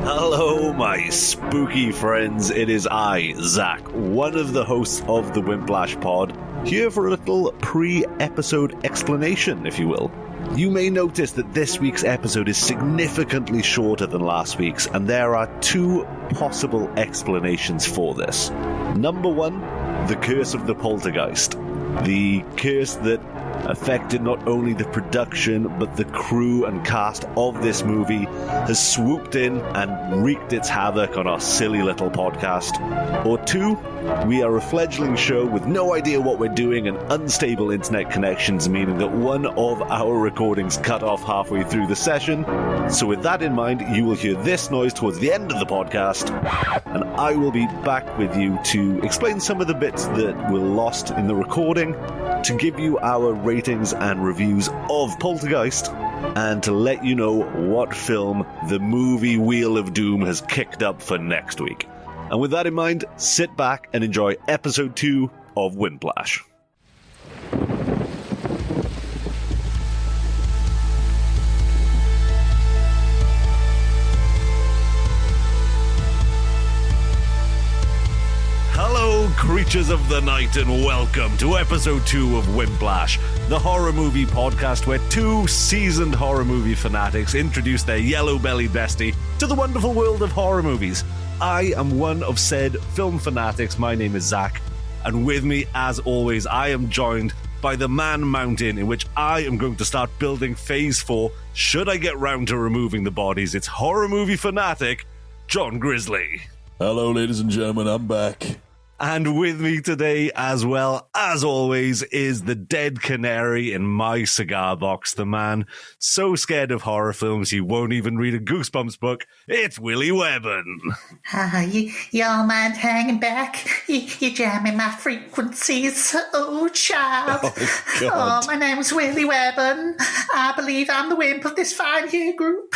Hello, my spooky friends. It is I, Zach, one of the hosts of the Wimplash pod, here for a little pre-episode explanation, if you will. You may notice that this week's episode is significantly shorter than last week's, and there are two possible explanations for this. Number one, the curse of the Poltergeist. The curse that affected not only the production, but the crew and cast of this movie has swooped in and wreaked its havoc on our silly little podcast. Or two, we are a fledgling show with no idea what we're doing and unstable internet connections, meaning that one of our recordings cut off halfway through the session. So with that in mind, you will hear this noise towards the end of the podcast, and I will be back with you to explain some of the bits that were lost in the recording, to give you our ratings and reviews of Poltergeist, and to let you know what film the movie Wheel of Doom has kicked up for next week. And with that in mind, sit back and enjoy episode 2 of Wimplash. Hello, creatures of the night, and welcome to episode 2 of Wimplash, the horror movie podcast where two seasoned horror movie fanatics introduce their yellow-bellied bestie to the wonderful world of horror movies. I am one of said film fanatics. My name is Zach, and with me, as always, I am joined by the man mountain in which I am going to start building phase 4 should I get round to removing the bodies. It's horror movie fanatic John Grizzly. Hello, ladies and gentlemen, I'm back. And with me today, as well, as always, is the dead canary in my cigar box, the man so scared of horror films he won't even read a Goosebumps book. It's Willy Webborn. You all mind hanging back? You're jamming my frequencies. Oh, child. Oh, God. My name's Willy Webborn. I believe I'm the wimp of this fine here group.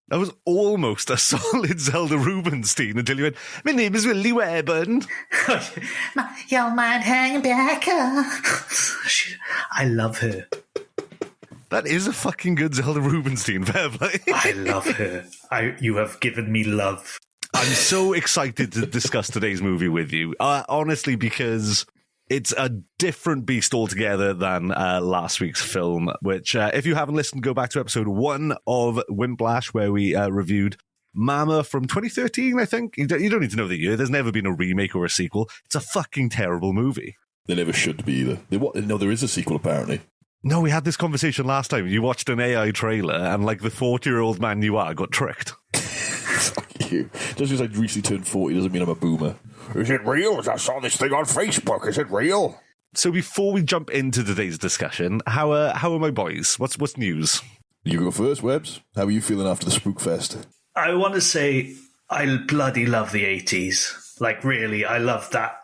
That was almost a solid Zelda Rubinstein until you went, my name is Willy Webborn. Y'all mind hanging back? I love her. That is a fucking good Zelda Rubinstein, fair play. I love her. You have given me love. I'm so excited to discuss today's movie with you, honestly, because it's a different beast altogether than last week's film, which, if you haven't listened, go back to episode 1 of Wimplash, where we reviewed Mama from 2013, I think. You don't need to know the year. There's never been a remake or a sequel. It's a fucking terrible movie. They never should be either. No, there is a sequel, apparently. No, we had this conversation last time. You watched an AI trailer, and like the 40-year-old man you are got tricked. Fuck you. Just because I recently turned 40 doesn't mean I'm a boomer. Is it real? I saw this thing on Facebook. Is it real? So before we jump into today's discussion, how are my boys? What's news? You go first, Webbs. How are you feeling after the Spookfest? I want to say I bloody love the 80s. Like, really, I love that.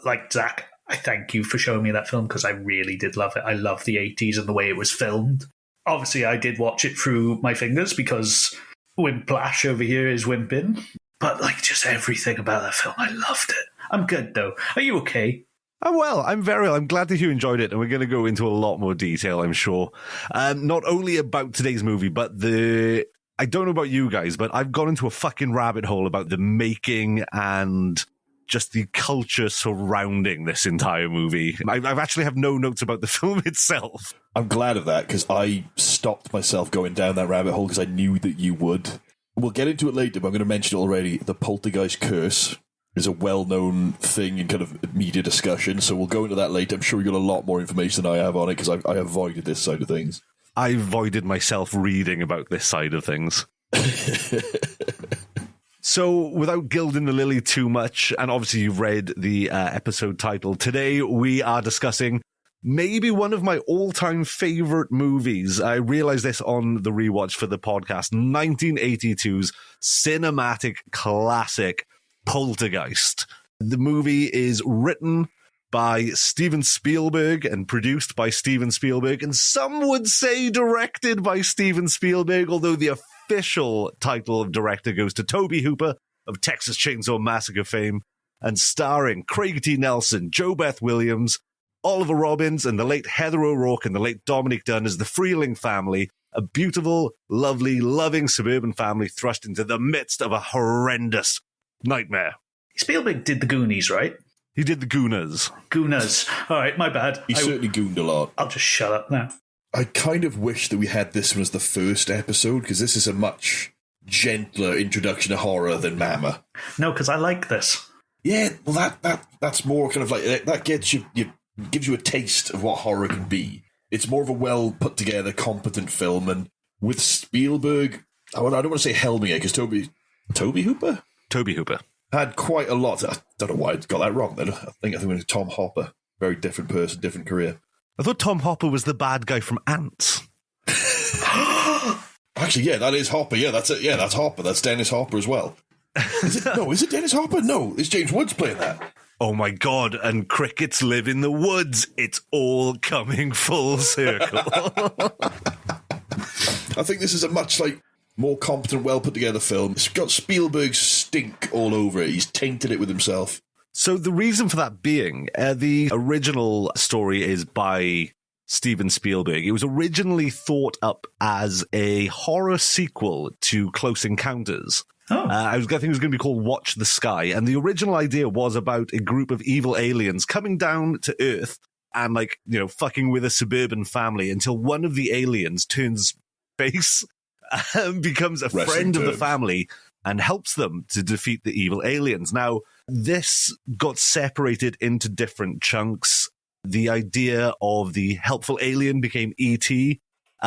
Like, Zach, I thank you for showing me that film because I really did love it. I love the 80s and the way it was filmed. Obviously, I did watch it through my fingers because Wimplash over here is wimping. But, like, just everything about that film, I loved it. I'm good, though. Are you okay? Oh, well, I'm glad that you enjoyed it, and we're going to go into a lot more detail, I'm sure. Not only about today's movie, but I don't know about you guys, but I've gone into a fucking rabbit hole about the making and just the culture surrounding this entire movie. I've actually have no notes about the film itself. I'm glad of that, because I stopped myself going down that rabbit hole because I knew that you would. We'll get into it later, but I'm going to mention it already. The Poltergeist curse is a well-known thing in kind of media discussion, so we'll go into that later. I'm sure you got a lot more information than I have on it, because I avoided this side of things. I avoided myself reading about this side of things. So, without gilding the lily too much, and obviously you've read the episode title, today we are discussing maybe one of my all-time favorite movies. I realized this on the rewatch for the podcast, 1982's cinematic classic, Poltergeist. The movie is written by Steven Spielberg and produced by Steven Spielberg, and some would say directed by Steven Spielberg, although the official title of director goes to Tobe Hooper of Texas Chainsaw Massacre fame, and starring Craig T. Nelson, Jo Beth Williams, Oliver Robbins, and the late Heather O'Rourke and the late Dominic Dunn as the Freeling family a beautiful, lovely, loving suburban family thrust into the midst of a horrendous nightmare. Spielberg did the Goonies, right? He did the Gooners. Gooners. All right, my bad. He certainly gooned a lot. I'll just shut up now. I kind of wish that we had this one as the first episode, because this is a much gentler introduction to horror than Mama. No, because I like this. Yeah, well, that's more kind of like, that gets you gives you a taste of what horror can be. It's more of a well put together, competent film, and with Spielberg, I don't want to say helming it because Tobe Hooper had quite a lot. I don't know why I got that wrong. Then I think it was Tom Hopper, very different person, different career. I thought Tom Hopper was the bad guy from Ants. Actually, yeah, that is Hopper. Yeah, that's it. Yeah, that's Hopper. That's Dennis Hopper as well. Is it Dennis Hopper? No, it's James Woods playing that. Oh my God, and crickets live in the woods. It's all coming full circle. I think this is a much more competent, well put together film. It's got Spielberg's stink all over it. He's tainted it with himself. So the reason for that being, the original story is by Steven Spielberg. It was originally thought up as a horror sequel to Close Encounters. Oh. I think it was going to be called Watch the Sky. And the original idea was about a group of evil aliens coming down to Earth and, fucking with a suburban family until one of the aliens turns base and becomes a friend of the family and helps them to defeat the evil aliens. Now, this got separated into different chunks. The idea of the helpful alien became E.T.,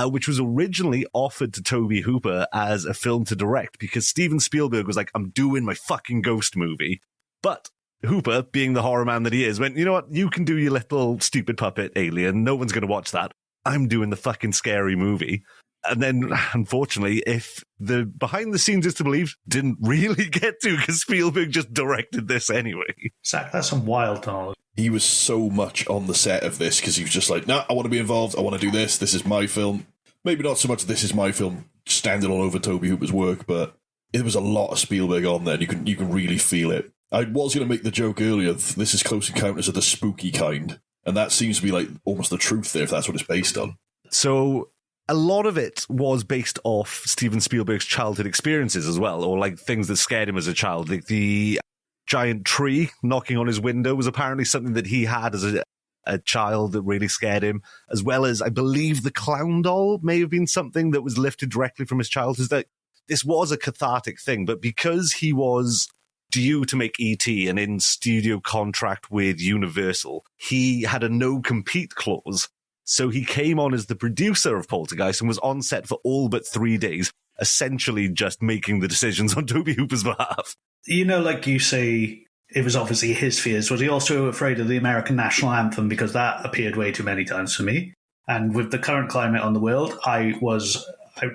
which was originally offered to Tobe Hooper as a film to direct because Steven Spielberg was like, I'm doing my fucking ghost movie. But Hooper, being the horror man that he is, went, you know what? You can do your little stupid puppet alien. No one's going to watch that. I'm doing the fucking scary movie. And then, unfortunately, if the behind the scenes is to believe, didn't really get to because Spielberg just directed this anyway. Zach, that's some wild knowledge. He was so much on the set of this because he was just like, nah, I want to be involved. I want to do this. This is my film. Maybe not so much this is my film standing all over Tobe Hooper's work, but there was a lot of Spielberg on there and you can really feel it. I was going to make the joke earlier, this is Close Encounters of the spooky kind. And that seems to be almost the truth there if that's what it's based on. So a lot of it was based off Steven Spielberg's childhood experiences as well, or things that scared him as a child. The giant tree knocking on his window was apparently something that he had as a child that really scared him, as well as I believe the clown doll may have been something that was lifted directly from his childhood. That this was a cathartic thing, but because he was due to make E.T. and in studio contract with Universal, he had a no-compete clause. So he came on as the producer of Poltergeist and was on set for all but 3 days, essentially just making the decisions on Tobe Hooper's behalf. You know, like you say, it was obviously his fears. Was he also afraid of the American national anthem? Because that appeared way too many times for me. And with the current climate on the world, I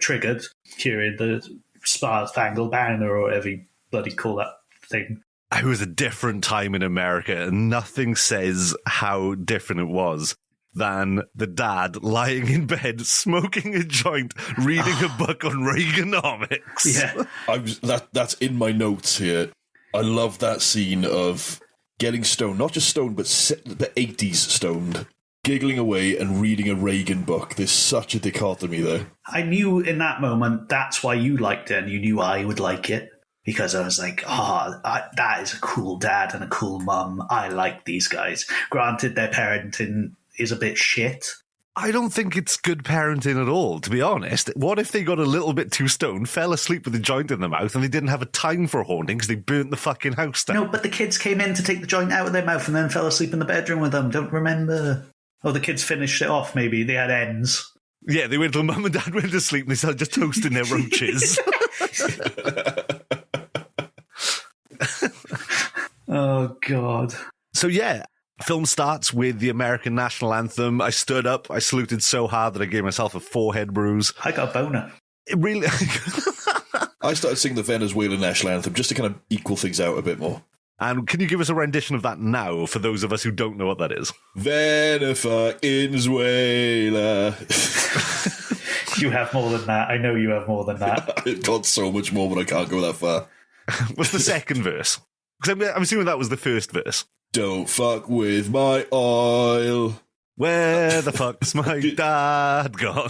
triggered hearing the Star-Spangled Banner or whatever you bloody call that thing. It was a different time in America, and nothing says how different it was than the dad lying in bed, smoking a joint, reading a book on Reaganomics. Yeah. That's in my notes here. I love that scene of getting stoned, not just stoned, but the 80s stoned, giggling away and reading a Reagan book. There's such a dichotomy there. I knew in that moment that's why you liked it, and you knew I would like it. Because I was like, that is a cool dad and a cool mum. I like these guys. Granted, their parenting is a bit shit. I don't think it's good parenting at all, to be honest. What if they got a little bit too stoned, fell asleep with a joint in their mouth, and they didn't have a time for haunting because they burnt the fucking house down? No, but the kids came in to take the joint out of their mouth and then fell asleep in the bedroom with them. Don't remember. Oh, the kids finished it off, maybe. They had ends. Yeah, they went till mum and dad went to sleep and they started just toasting their roaches. Oh, God. So, yeah. Film starts with the American national anthem. I stood up. I saluted so hard that I gave myself a forehead bruise. I got a boner. It really... I started singing the Venezuelan national anthem just to kind of equal things out a bit more. And can you give us a rendition of that now for those of us who don't know what that is? Venezuela. You have more than that. I know you have more than that. I've got so much more, but I can't go that far. What's the second verse? Because I'm assuming that was the first verse. Don't fuck with my oil. Where the fuck's my dad gone?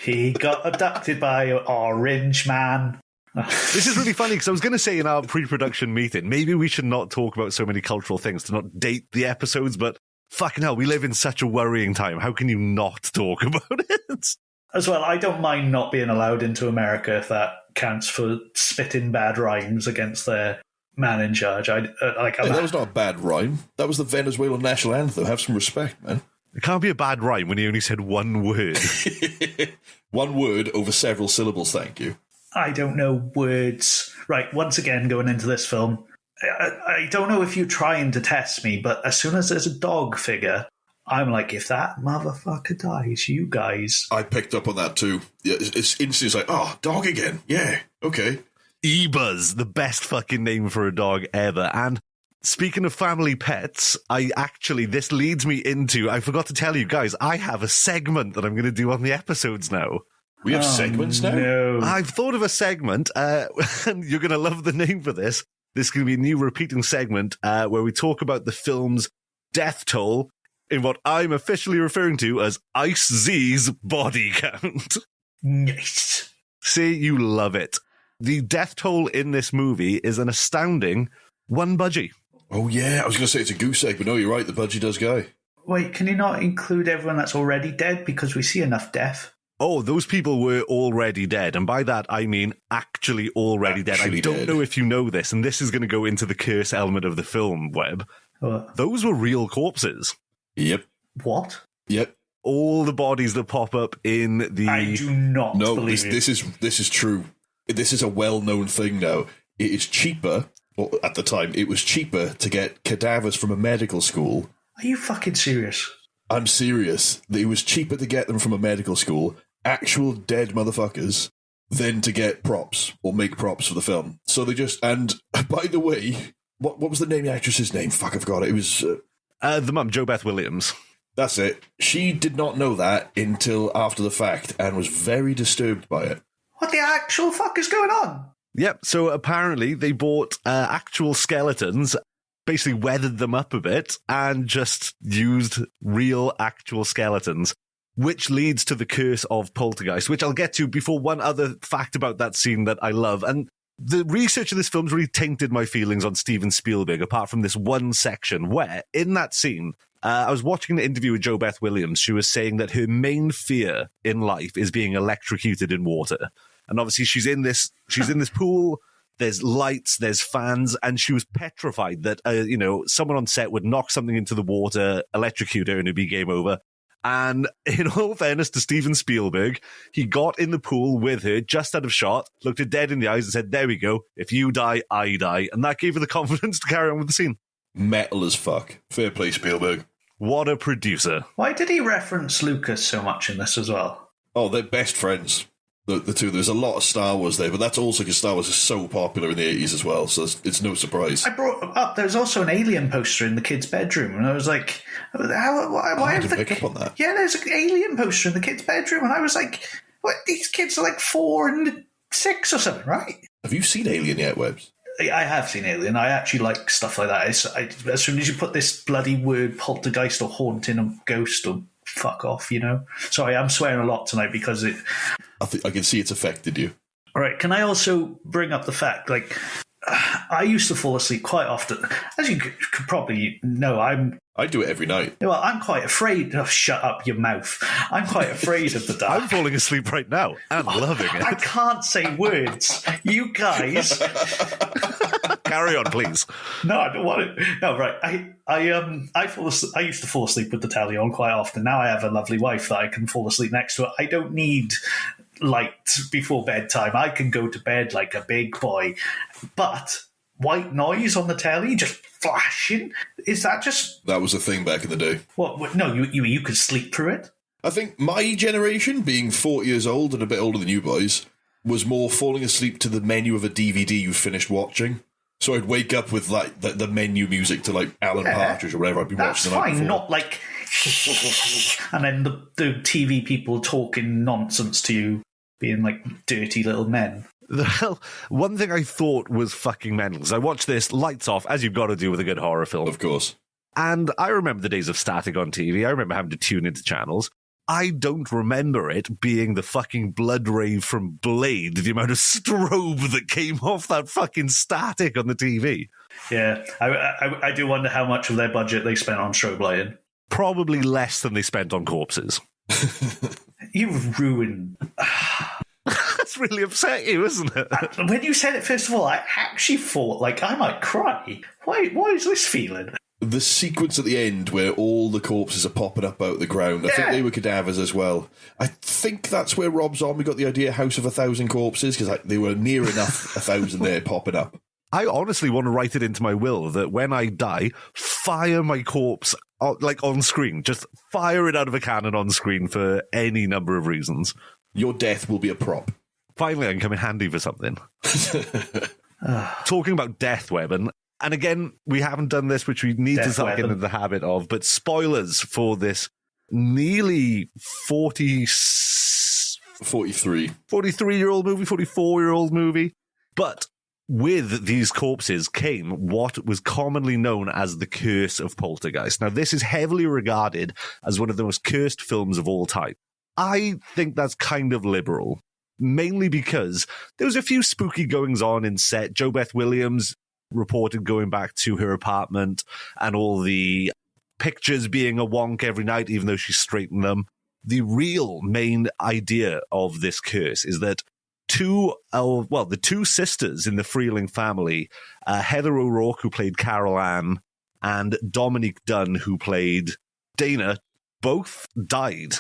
He got abducted by an orange man. This is really funny because I was going to say in our pre-production meeting, maybe we should not talk about so many cultural things to not date the episodes, but fucking hell, we live in such a worrying time. How can you not talk about it? As well, I don't mind not being allowed into America if that counts for spitting bad rhymes against their man in charge. That was not a bad rhyme. That was the Venezuelan national anthem. Have some respect, man. It can't be a bad rhyme when he only said one word. One word over several syllables, thank you. I don't know words. Right, once again, going into this film, I don't know if you're trying to test me, but as soon as there's a dog figure, I'm like, if that motherfucker dies, you guys... I picked up on that too. Yeah, it's instantly like, oh, dog again. Yeah, okay. Ebuz, the best fucking name for a dog ever. And speaking of family pets, this leads me into, I forgot to tell you guys, I have a segment that I'm going to do on the episodes now. We have segments now? No. I've thought of a segment, and you're going to love the name for this. This is going to be a new repeating segment where we talk about the film's death toll in what I'm officially referring to as Ice Z's body count. Nice. See, you love it. The death toll in this movie is an astounding one budgie. Oh, yeah. I was going to say it's a goose egg, but no, you're right. The budgie does go. Wait, can you not include everyone that's already dead? Because we see enough death. Oh, those people were already dead. And by that, I mean actually already dead. I don't know if you know this, and this is going to go into the curse element of the film, Webb. What? Those were real corpses. Yep. What? Yep. All the bodies that pop up in the... I do not believe this is true. This is a well-known thing now. It is cheaper, or at the time, it was cheaper to get cadavers from a medical school. Are you fucking serious? I'm serious. It was cheaper to get them from a medical school, actual dead motherfuckers, than to get props or make props for the film. So they just... And, by the way, what was the name of the actress's name? Fuck, I forgot it. It was... the mum, Jo Beth Williams. That's it. She did not know that until after the fact and was very disturbed by it. What the actual fuck is going on? Yep, so apparently they bought actual skeletons, basically weathered them up a bit, and just used real actual skeletons, which leads to the curse of Poltergeist, which I'll get to before one other fact about that scene that I love. And the research of this film's really tainted my feelings on Steven Spielberg, apart from this one section where, in that scene, I was watching an interview with Jo Beth Williams. She was saying that her main fear in life is being electrocuted in water. And obviously she's in this pool, there's lights, there's fans, and she was petrified that, someone on set would knock something into the water, electrocute her, and it'd be game over. And in all fairness to Steven Spielberg, he got in the pool with her, just out of shot, looked her dead in the eyes and said, there we go, if you die, I die. And that gave her the confidence to carry on with the scene. Metal as fuck. Fair play, Spielberg. What a producer. Why did he reference Lucas so much in this as well? Oh, they're best friends. The two. There's a lot of Star Wars there, but that's also because Star Wars is so popular in the 80s as well, so it's no surprise. I brought up, there's also an Alien poster in the kid's bedroom, and I was like, why I didn't pick up on that. Yeah, there's an Alien poster in the kid's bedroom, and I was like, what? These kids are like 4 and 6 or something, right? Have you seen Alien yet, Webbs? I have seen Alien. I actually like stuff like that. As soon as you put this bloody word poltergeist or haunting or ghost or fuck off, Sorry, I'm swearing a lot tonight because it... I can see it's affected you. All right, can I also bring up the fact, I used to fall asleep quite often. As you could probably know, I do it every night. Well, I'm quite afraid... Oh, shut up your mouth. I'm quite afraid of the dark. I'm falling asleep right now and loving it. I can't say words. You guys... Carry on, please. No, I don't want it. No, right. I used to fall asleep with the telly on quite often. Now I have a lovely wife that I can fall asleep next to. I don't need light before bedtime. I can go to bed like a big boy. But white noise on the telly, just flashing, is that just... That was a thing back in the day. What? No, you could sleep through it? I think my generation, being 40 years old and a bit older than you boys, was more falling asleep to the menu of a DVD you finished watching. So I'd wake up with the menu music to Alan Partridge or whatever I'd be watching the night before. Not and then the TV people talking nonsense to you, being dirty little men. Well, one thing I thought was fucking mental, because I watched this lights off, as you've got to do with a good horror film. Of course. And I remember the days of static on TV. I remember having to tune into channels. I don't remember it being the fucking blood rave from Blade, the amount of strobe that came off that fucking static on the TV. Yeah, I do wonder how much of their budget they spent on strobe lighting. Probably less than they spent on corpses. You've ruined... That's really upset you, isn't it? When you said it, first of all, I actually thought, like, I might cry. Why is this feeling? The sequence at the end where all the corpses are popping up out of the ground, I think they were cadavers as well. I think that's where Rob Zombie got the idea House of 1,000 Corpses, because they were near enough 1,000 there popping up. I honestly want to write it into my will that when I die, fire my corpse, like, on screen. Just fire it out of a cannon on screen for any number of reasons. Your death will be a prop. Finally, I can come in handy for something. Talking about death, Webborn, and again, we haven't done this, which we need to start getting into the habit of, but spoilers for this nearly 43-year-old movie, 44-year-old movie. But with these corpses came what was commonly known as the Curse of Poltergeist. Now, this is heavily regarded as one of the most cursed films of all time. I think that's kind of liberal, mainly because there was a few spooky goings-on in set. Jo Beth Williams reported going back to her apartment and all the pictures being a wonk every night, even though she straightened them. The real main idea of this curse is that the two sisters in the Freeling family, Heather O'Rourke, who played Carol Ann, and Dominique Dunne, who played Dana, both died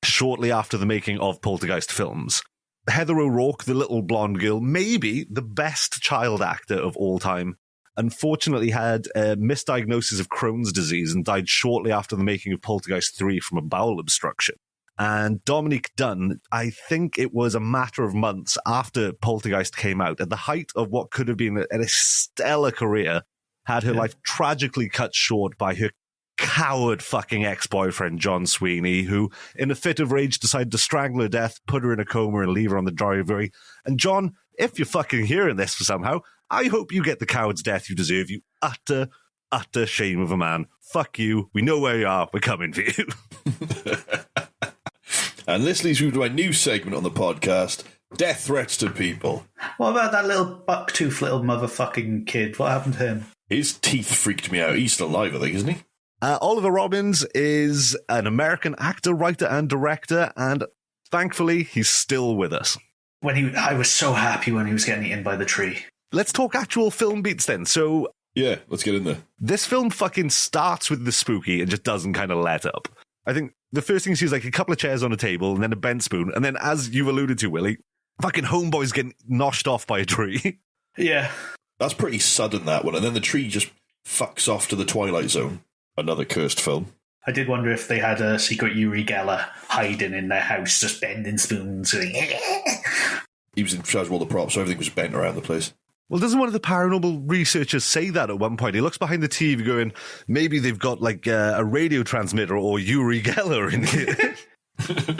shortly after the making of Poltergeist films. Heather O'Rourke, the little blonde girl, maybe the best child actor of all time, unfortunately had a misdiagnosis of Crohn's disease and died shortly after the making of Poltergeist 3 from a bowel obstruction. And Dominique Dunne, I think it was a matter of months after Poltergeist came out, at the height of what could have been a stellar career, had her life tragically cut short by her coward fucking ex-boyfriend, John Sweeney, who, in a fit of rage, decided to strangle her to death, put her in a coma, and leave her on the driveway. And John, if you're fucking hearing this somehow, I hope you get the coward's death you deserve, you utter shame of a man. Fuck you. We know where you are. We're coming for you. And this leads me to my new segment on the podcast, Death Threats to People. What about that little bucktooth little motherfucking kid? What happened to him? His teeth freaked me out. He's still alive, I think, isn't he? Oliver Robbins is an American actor, writer, and director, and thankfully, he's still with us. I was so happy when he was getting eaten by the tree. Let's talk actual film beats then. So, yeah, let's get in there. This film fucking starts with the spooky and just doesn't kind of let up. I think the first thing you see is like a couple of chairs on a table and then a bent spoon, and then, as you've alluded to, Willie, fucking homeboy's getting noshed off by a tree. Yeah. That's pretty sudden, that one. And then the tree just fucks off to the Twilight Zone. Another cursed film. I did wonder if they had a secret Uri Geller hiding in their house, just bending spoons. He was in charge of all the props, so everything was bent around the place. Well, doesn't one of the paranormal researchers say that at one point? He looks behind the TV going, maybe they've got like a radio transmitter or Uri Geller in here.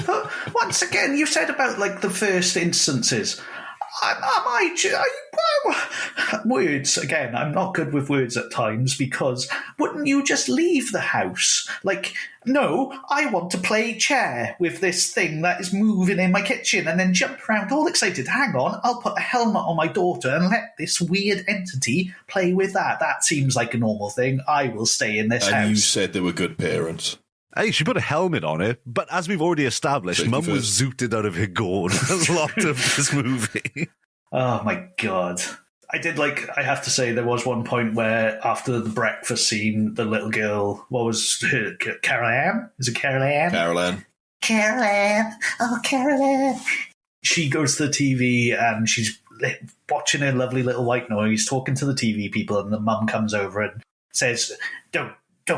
But once again, you said about like the first instances. Words, again, I'm not good with words at times, because wouldn't you just leave the house? Like, no, I want to play chair with this thing that is moving in my kitchen, and then jump around all excited. Hang on, I'll put a helmet on my daughter and let this weird entity play with that. That seems like a normal thing. I will stay in this house. And you said they were good parents. Hey, she put a helmet on her, but as we've already established, Mum was zooted out of her gourd a lot of this movie. Oh my God. I have to say, there was one point where after the breakfast scene, the little girl, what was her, Carol Ann? Is it Carol Ann? Carol Ann. Carol Ann. Oh, Carol Ann. She goes to the TV and she's watching her lovely little white noise, talking to the TV people, and the mum comes over and says, Don't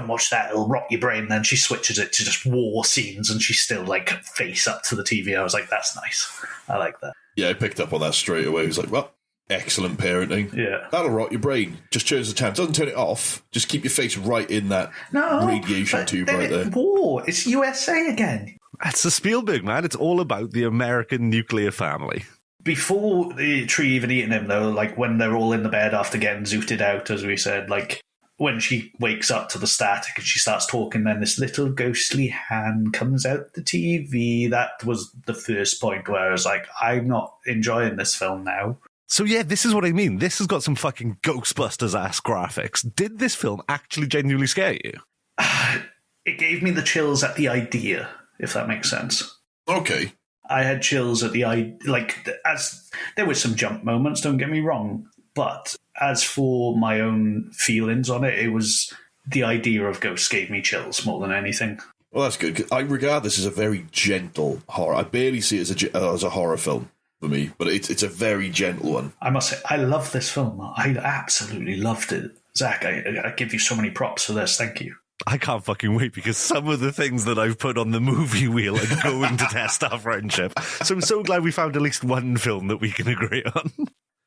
watch that, it'll rot your brain. Then she switches it to just war scenes and she's still like face up to the TV. I was like, that's nice. I like that. Yeah, I picked up on that straight away. He was like, well, excellent parenting. Yeah. That'll rot your brain. Just turns the chance. Doesn't turn it off. Just keep your face right in that radiation tube right there. War. It's USA again. That's the Spielberg, man. It's all about the American nuclear family. Before the tree even eating him, though, like when they're all in the bed after getting zooted out, as we said, like, when she wakes up to the static and she starts talking, then this little ghostly hand comes out the TV. That was the first point where I was like, I'm not enjoying this film now. So yeah, this is what I mean. This has got some fucking Ghostbusters-ass graphics. Did this film actually genuinely scare you? It gave me the chills at the idea, if that makes sense. Okay. I had chills at the idea, like, as there were some jump moments, don't get me wrong, but as for my own feelings on it, it was the idea of ghosts gave me chills more than anything. Well, that's good. I regard this as a very gentle horror. I barely see it as a horror film for me, but it's a very gentle one. I must say, I love this film. I absolutely loved it. Zach, I give you so many props for this. Thank you. I can't fucking wait, because some of the things that I've put on the movie wheel are going to test our friendship. So I'm so glad we found at least one film that we can agree on.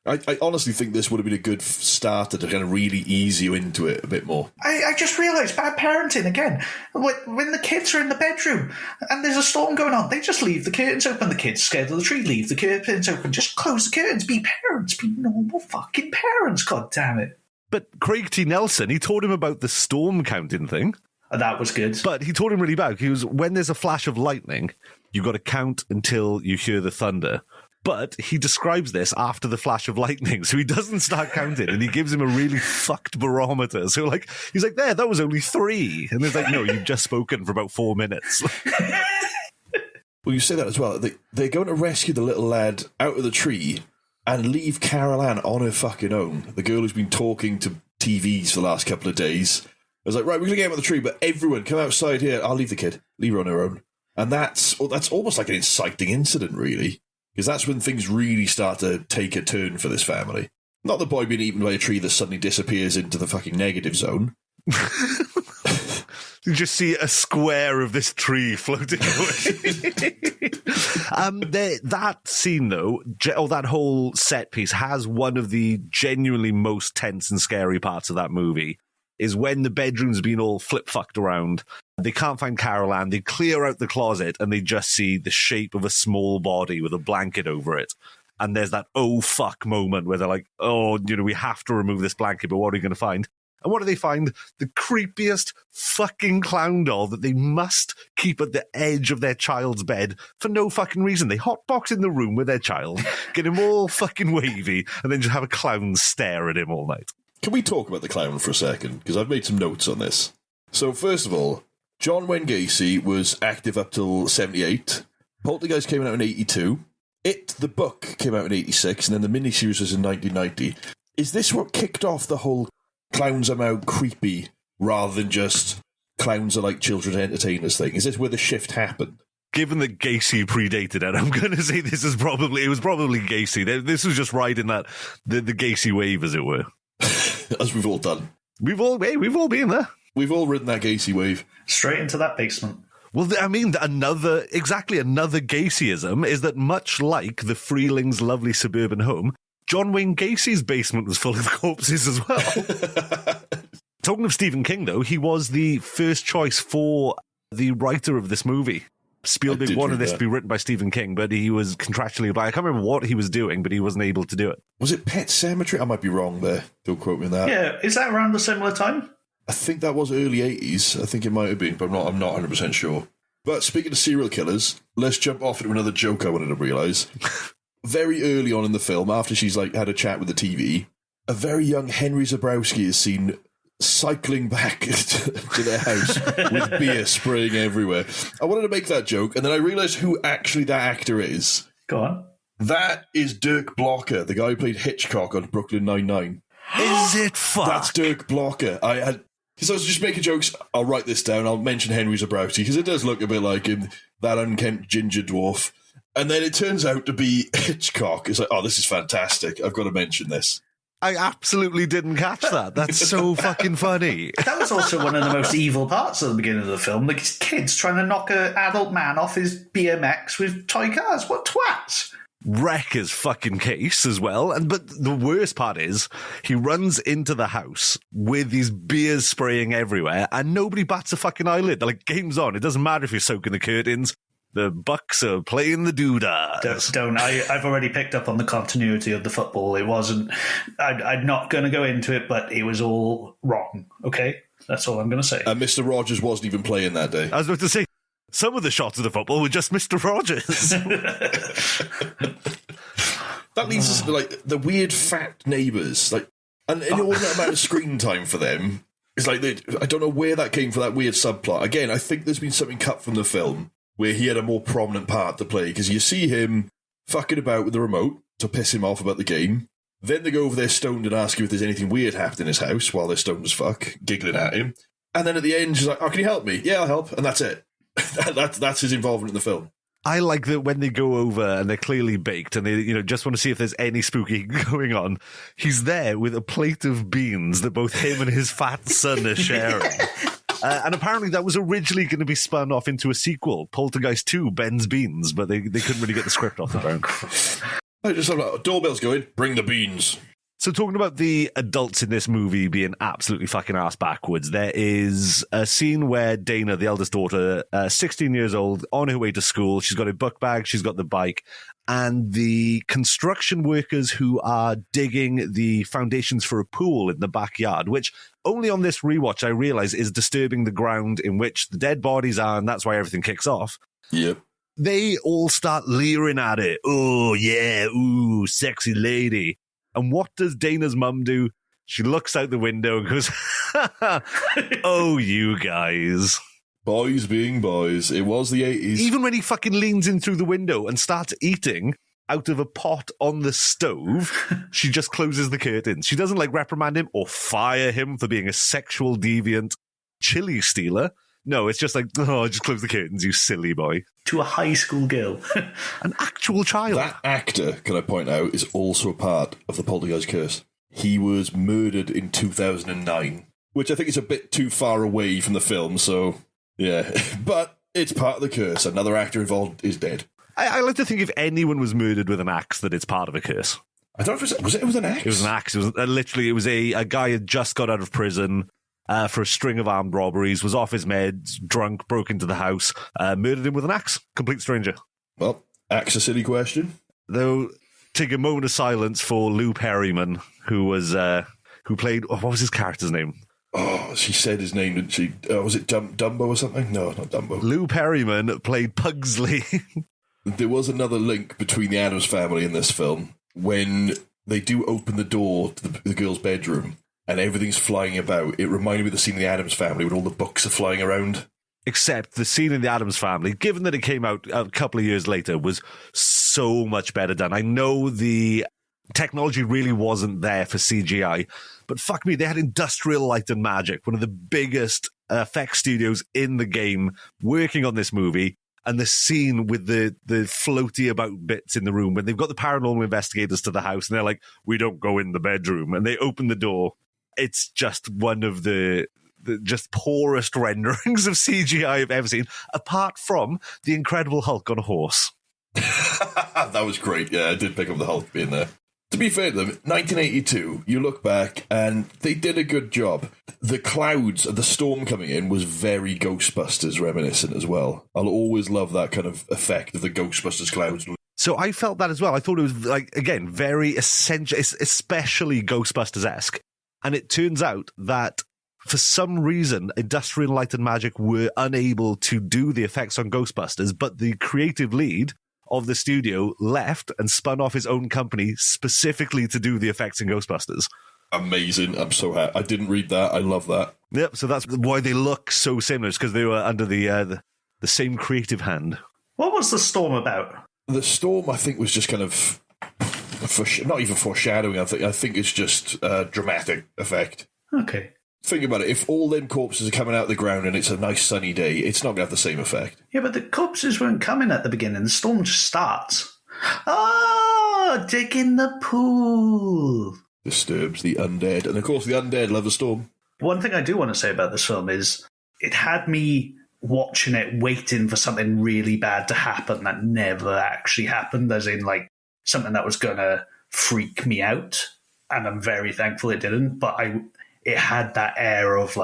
I honestly think this would have been a good starter to kind of really ease you into it a bit more. I just realised, bad parenting again. When the kids are in the bedroom and there's a storm going on, they just leave the curtains open. The kids scared of the tree, leave the curtains open. Just close the curtains. Be parents. Be normal fucking parents, god damn it. But Craig T. Nelson, he told him about the storm counting thing. That was good. But he told him really bad. He was, when there's a flash of lightning, you've got to count until you hear the thunder. But he describes this after the flash of lightning, so he doesn't start counting, and he gives him a really fucked barometer. So, like, he's like, there, that was only 3. And it's like, no, you've just spoken for about 4 minutes. Well, you say that as well. They're going to rescue the little lad out of the tree and leave Carol Ann on her fucking own. The girl who's been talking to TVs for the last couple of days. I was like, right, we're going to get out of the tree, but everyone come outside here. I'll leave the kid. Leave her on her own. And that's almost like an inciting incident, really. Because that's when things really start to take a turn for this family. Not the boy being eaten by a tree that suddenly disappears into the fucking negative zone. You just see a square of this tree floating away. That scene, though, that whole set piece has one of the genuinely most tense and scary parts of that movie, is when the bedroom's been all flip-fucked around. They can't find Carol Ann. They clear out the closet and they just see the shape of a small body with a blanket over it. And there's that oh fuck moment where they're like, oh, we have to remove this blanket, but what are we going to find? And what do they find? The creepiest fucking clown doll that they must keep at the edge of their child's bed for no fucking reason. They hotbox in the room with their child, get him all fucking wavy, and then just have a clown stare at him all night. Can we talk about the clown for a second? Because I've made some notes on this. So, first of all, John Wayne Gacy was active up till 78. Poltergeist came out in 82. It, the book, came out in 86, and then the miniseries was in 1990. Is this what kicked off the whole clowns are now creepy rather than just clowns are like children's entertainers thing? Is this where the shift happened? Given that Gacy predated it, I'm going to say it was probably Gacy. This was just riding that the Gacy wave, as it were. As we've all done. We've all been there. We've all ridden that Gacy wave. Straight into that basement. Well, I mean, another Gacyism is that much like the Freeling's lovely suburban home, John Wayne Gacy's basement was full of corpses as well. Talking of Stephen King, though, he was the first choice for the writer of this movie. Spielberg wanted this to be written by Stephen King, but he was contractually obliged. I can't remember what he was doing, but he wasn't able to do it. Was it Pet Sematary? I might be wrong there. Don't quote me on that. Yeah, is that around a similar time? I think that was early 80s. I think it might have been, but I'm not 100% sure. But speaking of serial killers, let's jump off into another joke I wanted to realise. Very early on in the film, after she's had a chat with the TV, a very young Henry Zabrowski is seen cycling back to their house with beer spraying everywhere. I wanted to make that joke, and then I realised who actually that actor is. Go on. That is Dirk Blocker, the guy who played Hitchcock on Brooklyn Nine-Nine. Is it fuck? That's Dirk Blocker. Because I was just making jokes. I'll write this down. I'll mention Henry Zabrowski, because it does look a bit like him, that unkempt ginger dwarf. And then it turns out to be Hitchcock. It's like, oh, this is fantastic. I've got to mention this. I absolutely didn't catch that. That's so fucking funny. That was also one of the most evil parts of the beginning of the film. Like, kids trying to knock an adult man off his BMX with toy cars. What twats? Wreck his fucking case as well. But the worst part is he runs into the house with these beers spraying everywhere and nobody bats a fucking eyelid. They're like, game's on. It doesn't matter if you're soaking the curtains. The Bucks are playing the doodah. Don't. I've already picked up on the continuity of the football. It wasn't... I'm not going to go into it, but it was all wrong, okay? That's all I'm going to say. And Mr. Rogers wasn't even playing that day. I was about to say, some of the shots of the football were just Mr. Rogers. That leads us to, like, the weird fat neighbours. Like, and all that amount of screen time for them... It's like, I don't know where that came from, that weird subplot. Again, I think there's been something cut from the film where he had a more prominent part to play, because you see him fucking about with the remote to piss him off about the game. Then they go over there stoned and ask him if there's anything weird happened in his house while they're stoned as fuck, giggling at him. And then at the end, she's like, oh, can you help me? Yeah, I'll help. And that's it. That's his involvement in the film. I like that when they go over and they're clearly baked and they, just want to see if there's any spooky going on. He's there with a plate of beans that both him and his fat son are sharing. And apparently that was originally going to be spun off into a sequel, Poltergeist 2, Ben's Beans, but they couldn't really get the script off the ground. I just thought, like, doorbell's going, bring the beans. So talking about the adults in this movie being absolutely fucking ass backwards, there is a scene where Dana, the eldest daughter, 16 years old, on her way to school, she's got a book bag, she's got the bike, and the construction workers who are digging the foundations for a pool in the backyard, which only on this rewatch I realise is disturbing the ground in which the dead bodies are, and that's why everything kicks off. Yep. They all start leering at it. Oh, yeah, ooh, sexy lady. And what does Dana's mum do? She looks out the window and goes, oh, you guys. Boys being boys. It was the 80s. Even when he fucking leans in through the window and starts eating out of a pot on the stove, she just closes the curtains. She doesn't, reprimand him or fire him for being a sexual deviant chili stealer. No, it's just just close the curtains, you silly boy. To a high school girl. An actual child. That actor, can I point out, is also a part of the Poltergeist curse. He was murdered in 2009, which I think is a bit too far away from the film, so, yeah. But it's part of the curse. Another actor involved is dead. I like to think if anyone was murdered with an axe, that it's part of a curse. I don't know if was it an axe? It was an axe. It was literally, it was a guy had just got out of prison for a string of armed robberies, was off his meds, drunk, broke into the house, murdered him with an axe. Complete stranger. Well, axe a silly question. Though, take a moment of silence for Lou Perryman, who played, what was his character's name? Oh, she said his name, didn't she? Was it Dumbo or something? No, not Dumbo. Lou Perryman played Pugsley. There was another link between the Addams family in this film when they do open the door to the girl's bedroom and everything's flying about. It reminded me of the scene in the Addams family when all the books are flying around. Except the scene in the Addams family, given that it came out a couple of years later, was so much better done. I know the technology really wasn't there for CGI, but fuck me, they had Industrial Light and Magic, one of the biggest effects studios in the game, working on this movie. And the scene with the floaty about bits in the room, when they've got the paranormal investigators to the house and they're like, we don't go in the bedroom, and they open the door. It's just one of the just poorest renderings of CGI I've ever seen, apart from the Incredible Hulk on a horse. That was great. Yeah, I did pick up the Hulk being there. To be fair to them, 1982, you look back and they did a good job. The clouds, the storm coming in was very Ghostbusters reminiscent as well. I'll always love that kind of effect of the Ghostbusters clouds. So I felt that as well. I thought it was, again, very essential, especially Ghostbusters-esque. And it turns out that for some reason, Industrial Light and Magic were unable to do the effects on Ghostbusters, but the creative lead of the studio left and spun off his own company specifically to do the effects in Ghostbusters. Amazing. I'm so happy. I didn't read that. I love that. Yep, so that's why they look so similar. It's because they were under the same creative hand. What was the storm about? The storm, I think, was just kind of not even foreshadowing. I think it's just a dramatic effect. Okay. Think about it. If all them corpses are coming out of the ground and it's a nice sunny day, it's not going to have the same effect. Yeah, but the corpses weren't coming at the beginning. The storm just starts. Oh, dig in the pool. Disturbs the undead. And of course, the undead love the storm. One thing I do want to say about this film is it had me watching it, waiting for something really bad to happen that never actually happened, as in, something that was going to freak me out. And I'm very thankful it didn't, but it had that air of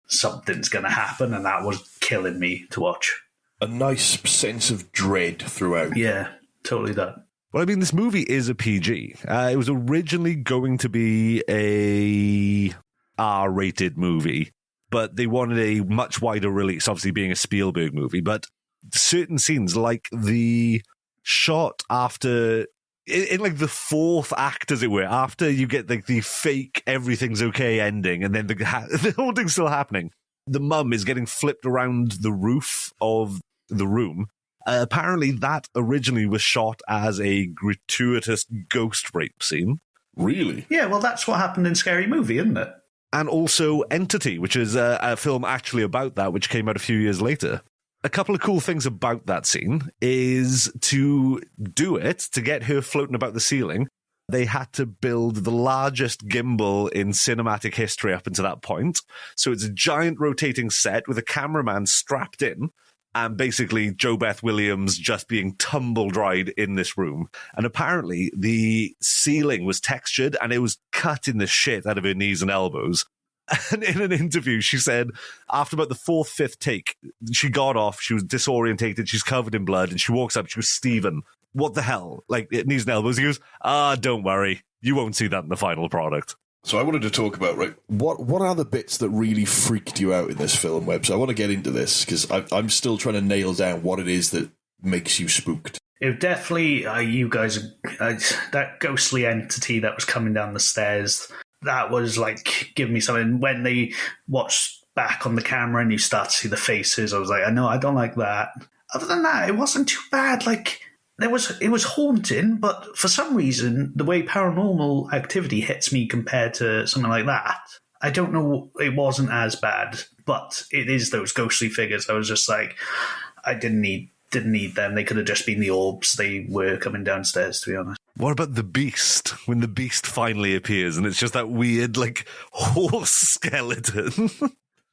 something's going to happen, and that was killing me to watch. a nice sense of dread throughout. Yeah, totally that. Well, I mean, this movie is a PG. It was originally going to be a R-rated movie, but they wanted a much wider release, obviously being a Spielberg movie. But certain scenes, like the shot after, in like the fourth act, as it were, after you get like the fake everything's okay ending, and then the whole thing's still happening. The mum is getting flipped around the roof of the room. Apparently, that originally was shot as a gratuitous ghost rape scene. Really? Yeah, well, that's what happened in Scary Movie, isn't it? And also Entity, which is a film actually about that, which came out a few years later. A couple of cool things about that scene is to do it, to get her floating about the ceiling, they had to build the largest gimbal in cinematic history up until that point. So it's a giant rotating set with a cameraman strapped in, and basically Jo Beth Williams just being tumble-dried in this room. And apparently the ceiling was textured and it was cutting the shit out of her knees and elbows. And in an interview, she said after about the fourth, fifth take, she got off, she was disorientated, she's covered in blood, and she walks up, she goes, "Stephen, what the hell?" Like, knees and elbows. He goes, don't worry, you won't see that in the final product. So I wanted to talk about, right, what are the bits that really freaked you out in this film, Webb? So I want to get into this, because I'm still trying to nail down what it is that makes you spooked. It definitely, you guys, that ghostly entity that was coming down the stairs, that was like giving me something. When they watched back on the camera and you start to see the faces, I was like, no, I don't like that. Other than that, it wasn't too bad. Like, it was haunting, but for some reason, the way Paranormal Activity hits me compared to something like that, I don't know, it wasn't as bad, but it is those ghostly figures. I was just like, I didn't need them. They could have just been the orbs they were coming downstairs, to be honest. What about the Beast? When the Beast finally appears and it's just that weird, like, horse skeleton.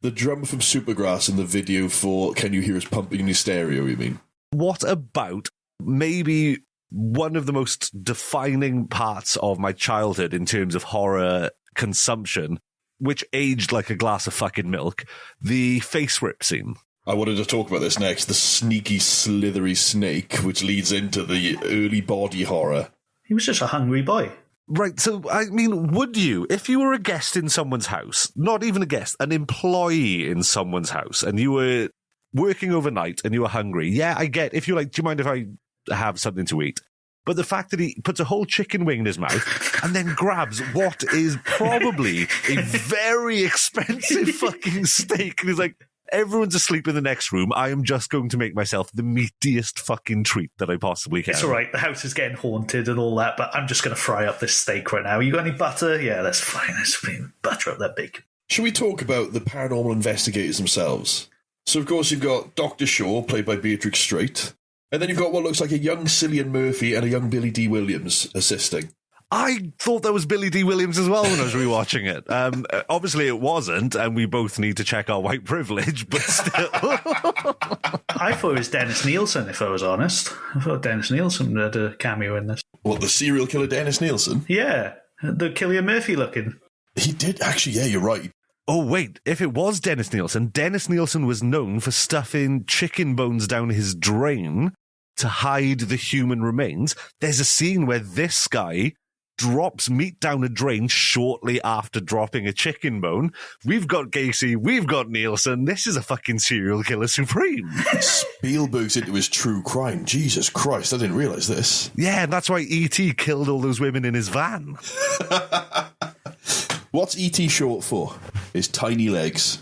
The drum from Supergrass in the video for Can You Hear Us Pumping in Your Stereo, you mean? What about maybe one of the most defining parts of my childhood in terms of horror consumption, which aged like a glass of fucking milk, the face rip scene? I wanted to talk about this next, the sneaky, slithery snake, which leads into the early body horror. He was just a hungry boy. Right, so, I mean, would you, if you were a guest in someone's house, not even a guest, an employee in someone's house, and you were working overnight and you were hungry, yeah, I get, if you're like, do you mind if I have something to eat? But the fact that he puts a whole chicken wing in his mouth and then grabs what is probably a very expensive fucking steak, and he's like, everyone's asleep in the next room. I am just going to make myself the meatiest fucking treat that I possibly can. It's all right. The house is getting haunted and all that, but I'm just going to fry up this steak right now. You got any butter? Yeah, that's fine. Let's butter up that bacon. Should we talk about the paranormal investigators themselves? So, of course, you've got Dr. Shaw, played by Beatrix Straight, and then you've got what looks like a young Cillian Murphy and a young Billy D. Williams assisting. I thought that was Billy D. Williams as well when I was rewatching it. Obviously, it wasn't, and we both need to check our white privilege, but still. I thought it was Dennis Nielsen, if I was honest. I thought Dennis Nielsen had a cameo in this. What, the serial killer Dennis Nielsen? Yeah, the Cillian Murphy looking. He did, actually, yeah, you're right. Oh, wait, if it was Dennis Nielsen was known for stuffing chicken bones down his drain to hide the human remains. There's a scene where this guy drops meat down a drain shortly after dropping a chicken bone. We've got Gacy, we've got Nielsen. This is a fucking serial killer supreme. Spielberg's into his true crime. Jesus Christ, I didn't realise this. Yeah, and that's why E.T. killed all those women in his van. What's E.T. short for? His tiny legs.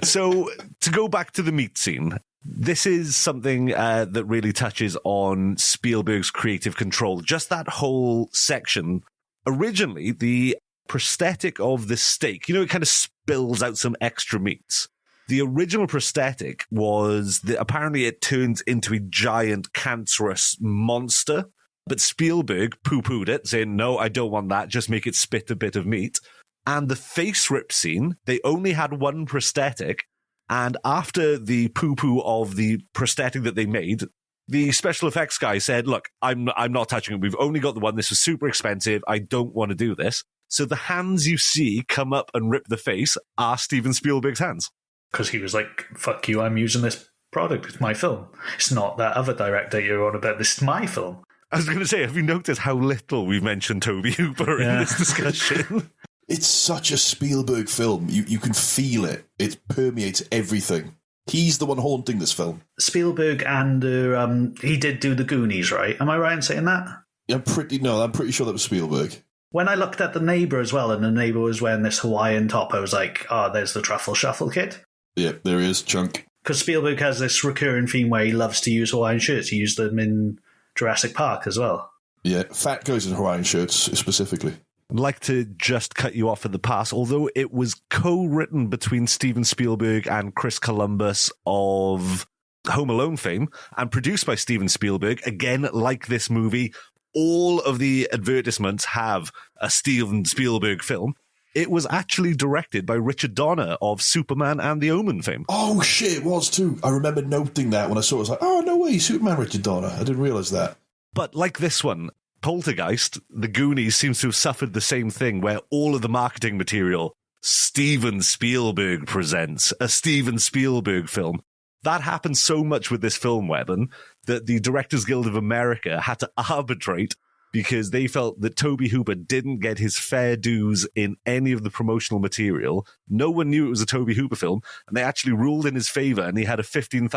So, to go back to the meat scene, this is something that really touches on Spielberg's creative control. Just that whole section. Originally, the prosthetic of the steak, it kind of spills out some extra meats. The original prosthetic was apparently it turns into a giant cancerous monster, but Spielberg poo-pooed it, saying, no, I don't want that, just make it spit a bit of meat. And the face rip scene, they only had one prosthetic, and after the poo-poo of the prosthetic that they made, the special effects guy said, look, I'm not touching it. We've only got the one. This was super expensive. I don't want to do this. So the hands you see come up and rip the face are Steven Spielberg's hands. Because he was like, fuck you, I'm using this product. It's my film. It's not that other director you're on about. This is my film. I was going to say, have you noticed how little we've mentioned Tobe Hooper in this discussion? It's such a Spielberg film. You can feel it. It permeates everything. He's the one haunting this film. Spielberg and he did do The Goonies, right? Am I right in saying that? I'm pretty sure that was Spielberg. When I looked at The Neighbour as well, and the neighbour was wearing this Hawaiian top, I was like, oh, there's the Truffle Shuffle kid. Yeah, there he is, Chunk. Because Spielberg has this recurring theme where he loves to use Hawaiian shirts. He used them in Jurassic Park as well. Yeah, fat guys in Hawaiian shirts, specifically. I'd like to just cut you off at the pass, although it was co-written between Steven Spielberg and Chris Columbus of Home Alone fame, and produced by Steven Spielberg. Again, like this movie, all of the advertisements have a Steven Spielberg film. It was actually directed by Richard Donner of Superman and The Omen fame. Oh, shit, it was too. I remember noting that when I saw it. I was like, oh, no way, Superman Richard Donner. I didn't realise that. But like this one, Poltergeist, The Goonies seems to have suffered the same thing, where all of the marketing material, Steven Spielberg presents, a Steven Spielberg film. That happened so much with this film, Webborn, that the Directors Guild of America had to arbitrate because they felt that Tobe Hooper didn't get his fair dues in any of the promotional material. No one knew it was a Tobe Hooper film, and they actually ruled in his favour, and he had a $15,000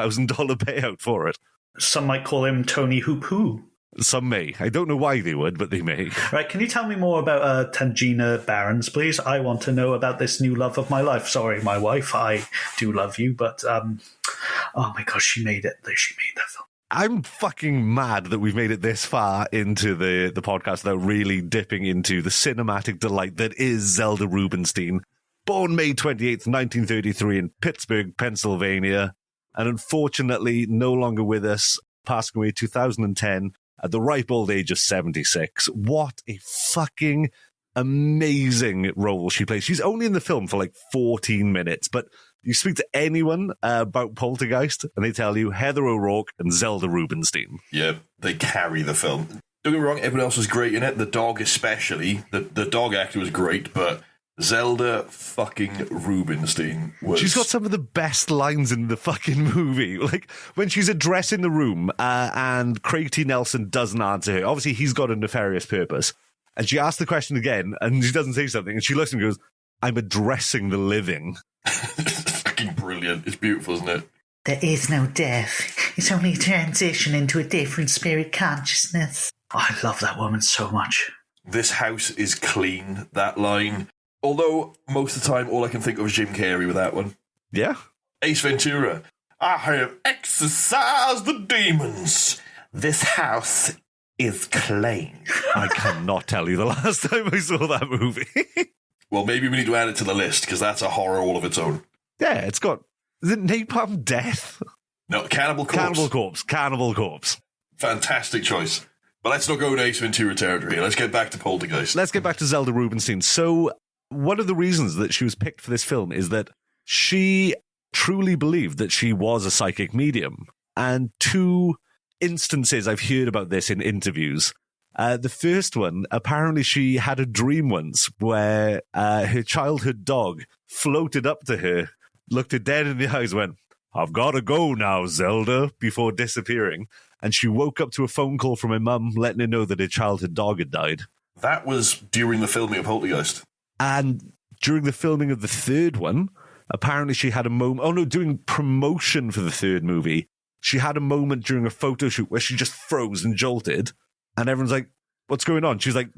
payout for it. Some might call him Tony Hoop Hoo. Some may. I don't know why they would, but they may. Right, can you tell me more about Tangina Barons, please? I want to know about this new love of my life. Sorry, my wife, I do love you, but oh my gosh, she made it. She made that film. I'm fucking mad that we've made it this far into the podcast without really dipping into the cinematic delight that is Zelda Rubinstein. Born May 28th, 1933 in Pittsburgh, Pennsylvania, and unfortunately no longer with us, passing away 2010 at the ripe old age of 76. What a fucking amazing role she plays. She's only in the film for like 14 minutes, but you speak to anyone about Poltergeist and they tell you Heather O'Rourke and Zelda Rubinstein. Yeah, they carry the film. Don't get me wrong, everyone else was great in it. The dog especially. The dog actor was great, but Zelda fucking Rubinstein was... She's got some of the best lines in the fucking movie. Like, when she's addressing the room and Craig T. Nelson doesn't answer her. Obviously, he's got a nefarious purpose. And she asks the question again, and she doesn't say something. And she looks and goes, I'm addressing the living. It's fucking brilliant. It's beautiful, isn't it? There is no death. It's only a transition into a different spirit consciousness. Oh, I love that woman so much. This house is clean, that line. Although, most of the time, all I can think of is Jim Carrey with that one. Yeah. Ace Ventura. I have exorcised the demons. This house is clean. I cannot tell you the last time I saw that movie. Well, maybe we need to add it to the list, because that's a horror all of its own. Yeah, it's got... Is it Napalm Death? No, Cannibal Corpse. Cannibal Corpse. Fantastic choice. But let's not go to Ace Ventura territory. Let's get back to Poltergeist. Let's get back to Zelda Rubinstein. So, one of the reasons that she was picked for this film is that she truly believed that she was a psychic medium. And two instances I've heard about this in interviews. The first one, apparently she had a dream once where her childhood dog floated up to her, looked her dead in the eyes, went, I've got to go now, Zelda, before disappearing. And she woke up to a phone call from her mum letting her know that her childhood dog had died. That was during the filming of Poltergeist. And during the filming of the third one, apparently she had a moment, doing promotion for the third movie, she had a moment during a photo shoot where she just froze and jolted. And everyone's like, what's going on? She's like,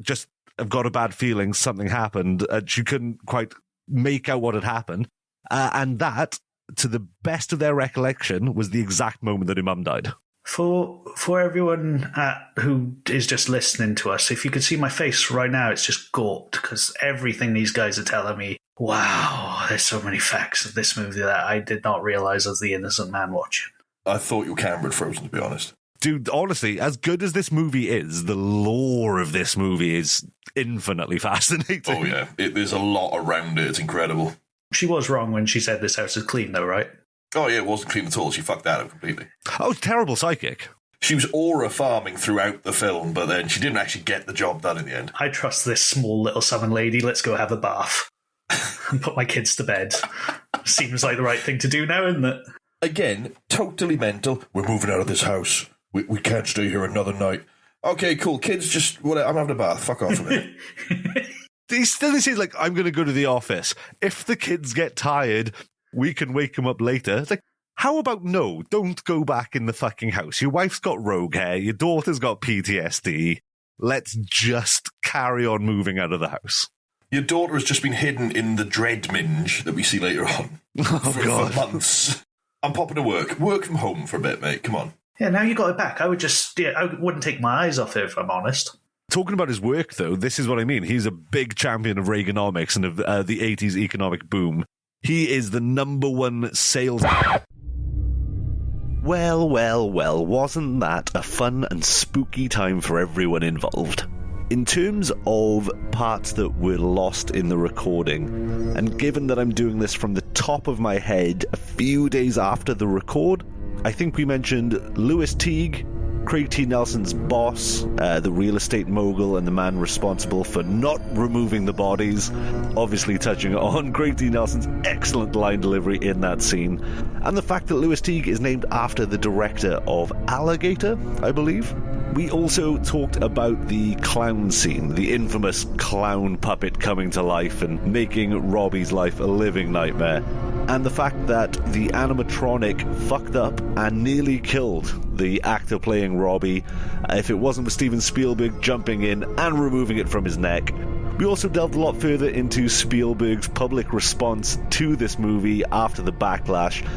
I've got a bad feeling something happened. She couldn't quite make out what had happened. And that, to the best of their recollection, was the exact moment that her mum died. For everyone who is just listening to us, if you could see my face right now, it's just gawped because everything these guys are telling me, wow, there's so many facts of this movie that I did not realize as the innocent man watching. I thought your camera had frozen, to be honest. Dude, honestly, as good as this movie is, the lore of this movie is infinitely fascinating. Oh, yeah. There's a lot around it. It's incredible. She was wrong when she said this house is clean, though, right? Oh, yeah, it wasn't clean at all. She fucked that up completely. Oh, terrible psychic. She was aura farming throughout the film, but then she didn't actually get the job done in the end. I trust this small little southern lady. Let's go have a bath and put my kids to bed. Seems like the right thing to do now, isn't it? Again, totally mental. We're moving out of this house. We can't stay here another night. Okay, cool. Kids, just whatever. I'm having a bath. Fuck off a minute. He still says, like, I'm going to go to the office. If the kids get tired, we can wake them up later. It's like, how about no? Don't go back in the fucking house. Your wife's got rogue hair. Your daughter's got PTSD. Let's just carry on moving out of the house. Your daughter has just been hidden in the dread minge that we see later on. For months. I'm popping to work. Work from home for a bit, mate. Come on. Yeah, now you got it back. I wouldn't take my eyes off it, if I'm honest. Talking about his work, though, this is what I mean. He's a big champion of Reaganomics and of the 80s economic boom. He is the #1 sales... Well, wasn't that a fun and spooky time for everyone involved? In terms of parts that were lost in the recording, and given that I'm doing this from the top of my head a few days after the record, I think we mentioned Lewis Teague, Craig T. Nelson's boss, the real estate mogul and the man responsible for not removing the bodies, obviously touching on Craig T. Nelson's excellent line delivery in that scene, and the fact that Lewis Teague is named after the director of Alligator, I believe. We also talked about the clown scene, the infamous clown puppet coming to life and making Robbie's life a living nightmare, and the fact that the animatronic fucked up and nearly killed the actor playing Robbie if it wasn't for Steven Spielberg jumping in and removing it from his neck. We also delved a lot further into Spielberg's public response to this movie after the backlash,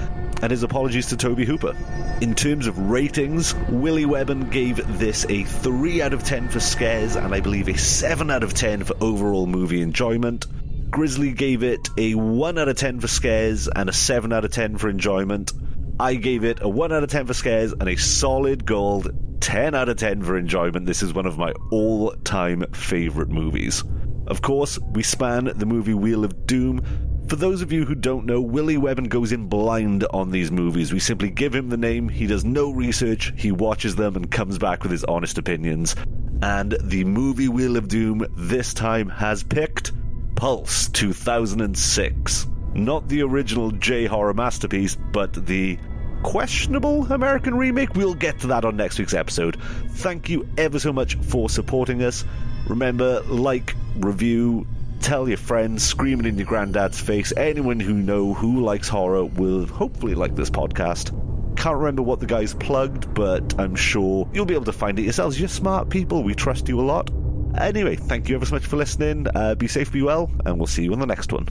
and his apologies to Tobe Hooper. In terms of ratings, Willy Webborn gave this a 3 out of 10 for scares, and I believe a 7 out of 10 for overall movie enjoyment. Grizzly gave it a 1 out of 10 for scares and a 7 out of 10 for enjoyment. I gave it a 1 out of 10 for scares and a solid gold 10 out of 10 for enjoyment. This is one of my all-time favourite movies. Of course, we span the movie Wheel of Doom. For those of you who don't know, Willy Webborn goes in blind on these movies. We simply give him the name, he does no research, he watches them and comes back with his honest opinions. And the movie Wheel of Doom this time has picked Pulse 2006. Not the original J-horror masterpiece, but the questionable American remake. We'll get to that on next week's episode. Thank you ever so much for supporting us. Remember, like, review, tell your friends, scream it in your granddad's face. Anyone who likes horror will hopefully like this podcast. Can't remember what the guys plugged, but I'm sure you'll be able to find it yourselves. You're smart people. We trust you a lot. Anyway, thank you ever so much for listening. Be safe, be well, and we'll see you on the next one.